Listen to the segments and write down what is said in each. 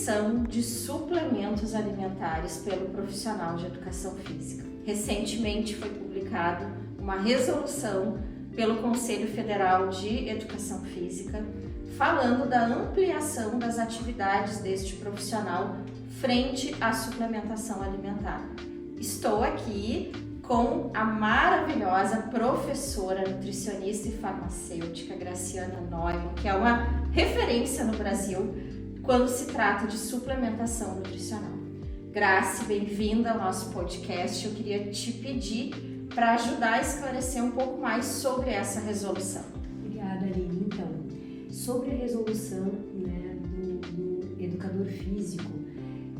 prescrição de suplementos alimentares pelo profissional de educação física. Recentemente foi publicado uma resolução pelo Conselho Federal de Educação Física falando da ampliação das atividades deste profissional frente à suplementação alimentar. Estou aqui com a maravilhosa professora, nutricionista e farmacêutica Graciana Neumann, que é uma referência no Brasil quando se trata de suplementação nutricional. Graci, bem-vinda ao nosso podcast. Eu queria te pedir para ajudar a esclarecer um pouco mais sobre essa resolução. Obrigada, Aline. Então, sobre a resolução, do educador físico,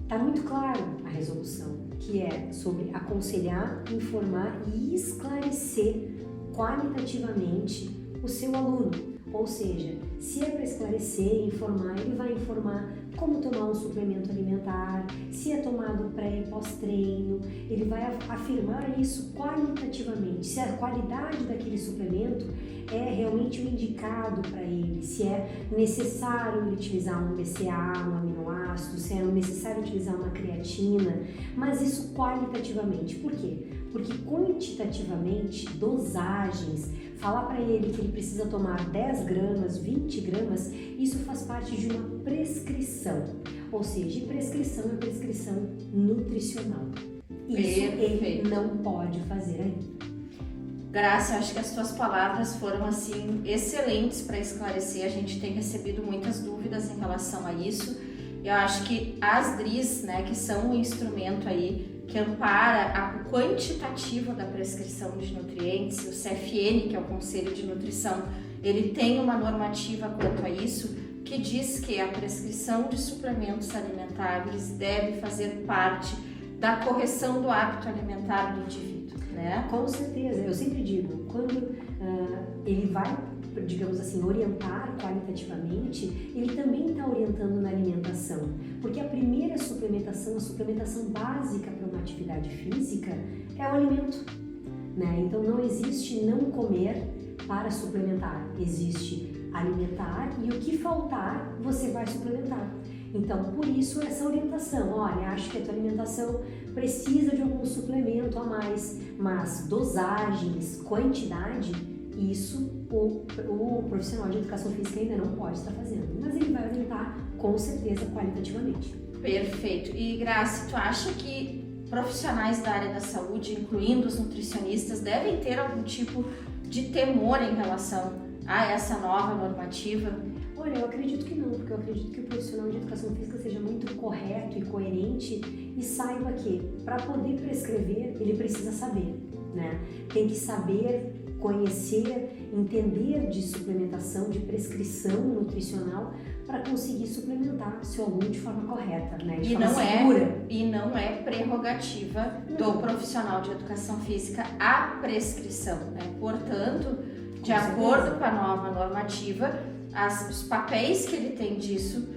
está muito claro a resolução, que é sobre aconselhar, informar e esclarecer qualitativamente o seu aluno. Ou seja, se é para esclarecer, informar, ele vai informar como tomar um suplemento alimentar, se é tomado pré e pós-treino, ele vai afirmar isso qualitativamente, se a qualidade daquele suplemento é realmente o indicado para ele, se é necessário ele utilizar um BCA, um aminoácido, se é necessário utilizar uma creatina, mas isso qualitativamente. Por quê? Porque quantitativamente, dosagens, falar para ele que ele precisa tomar 10 gramas, 20 gramas, isso faz parte de uma prescrição. Ou seja, prescrição é prescrição nutricional. Isso ele não pode fazer ainda. Graça, acho que as tuas palavras foram assim excelentes para esclarecer. A gente tem recebido muitas dúvidas em relação a isso. Eu acho que as DRIs, que são um instrumento aí que ampara o quantitativo da prescrição de nutrientes, o CFN, que é o Conselho de Nutrição, ele tem uma normativa quanto a isso, que diz que a prescrição de suplementos alimentares deve fazer parte da correção do hábito alimentar do indivíduo, né? Com certeza, eu sempre digo, quando ele vai, digamos assim, orientar qualitativamente, ele também está orientando na alimentação, porque a primeira suplementação, a suplementação básica para uma atividade física é o alimento, né? Então não existe não comer para suplementar, existe alimentar e o que faltar você vai suplementar. Então, por isso essa orientação, olha, acho que a tua alimentação precisa de algum suplemento a mais, mas dosagens, quantidade, isso o profissional de educação física ainda não pode estar fazendo, mas ele vai orientar com certeza qualitativamente. Perfeito. E Graci, tu acha que profissionais da área da saúde, incluindo os nutricionistas, devem ter algum tipo de temor em relação a essa nova normativa? Olha, eu acredito que não, porque eu acredito que o profissional de educação física seja muito correto e coerente e saiba que para poder prescrever ele precisa saber, né? Tem que saber, conhecer, entender de suplementação, de prescrição nutricional para conseguir suplementar seu aluno de forma correta, né? De forma segura. E não é prerrogativa do profissional de educação física a prescrição, né? Portanto, de acordo com a nova normativa, os papéis que ele tem disso,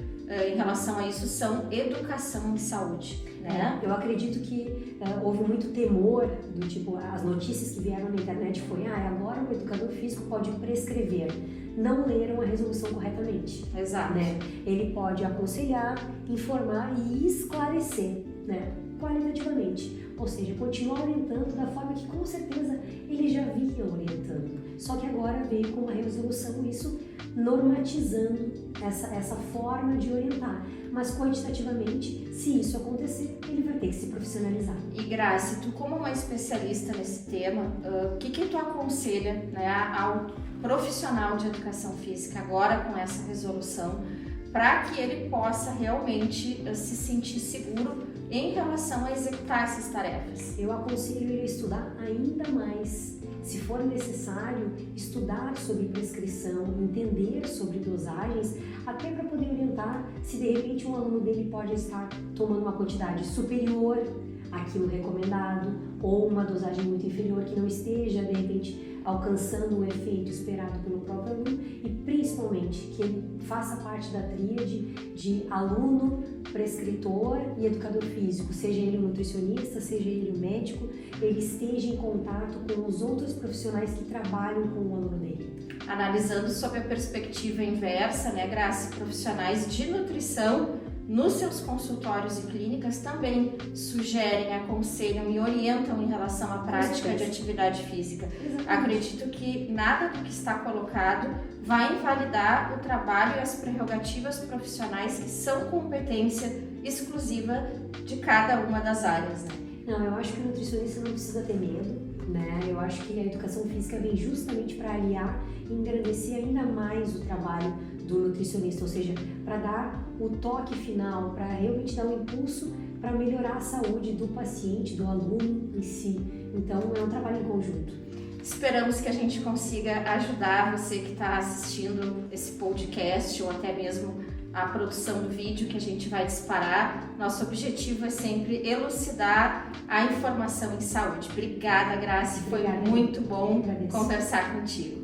em relação a isso, são educação em saúde, né? Eu acredito que houve muito temor, do tipo, as notícias que vieram na internet foi, agora o educador físico pode prescrever. Não leram a resolução corretamente. Exato. Né? Ele pode aconselhar, informar e esclarecer, né? Qualitativamente. Ou seja, continuar orientando da forma que com certeza ele já vinha orientando. Só que agora veio com uma resolução isso normatizando essa forma de orientar. Mas quantitativamente, se isso acontecer, ele vai ter que se profissionalizar. E Graci, tu como uma especialista nesse tema, o que tu aconselha, né, ao profissional de educação física agora com essa resolução para que ele possa realmente se sentir seguro em relação a executar essas tarefas? Eu aconselho ele a estudar ainda mais, se for necessário, estudar sobre prescrição, entender sobre dosagens, até para poder orientar se de repente um aluno dele pode estar tomando uma quantidade superior àquilo recomendado ou uma dosagem muito inferior que não esteja de repente alcançando o efeito esperado pelo próprio aluno e principalmente que ele faça parte da tríade de aluno, prescritor e educador físico, seja ele um nutricionista, seja ele um médico, ele esteja em contato com os outros profissionais que trabalham com o aluno dele. Analisando sob a perspectiva inversa, né, Graça, profissionais de nutrição nos seus consultórios e clínicas também sugerem, aconselham e orientam em relação à prática de atividade física. Exatamente. Acredito que nada do que está colocado vai invalidar o trabalho e as prerrogativas profissionais que são competência exclusiva de cada uma das áreas, né? Não, eu acho que o nutricionista não precisa ter medo, né? Eu acho que a educação física vem justamente para aliar e engrandecer ainda mais o trabalho do nutricionista, ou seja, para dar o toque final, para realmente dar um impulso para melhorar a saúde do paciente, do aluno em si. Então, é um trabalho em conjunto. Esperamos que a gente consiga ajudar você que está assistindo esse podcast ou até mesmo a produção do vídeo que a gente vai disparar. Nosso objetivo é sempre elucidar a informação em saúde. Obrigada, Grace. Foi muito bom conversar contigo.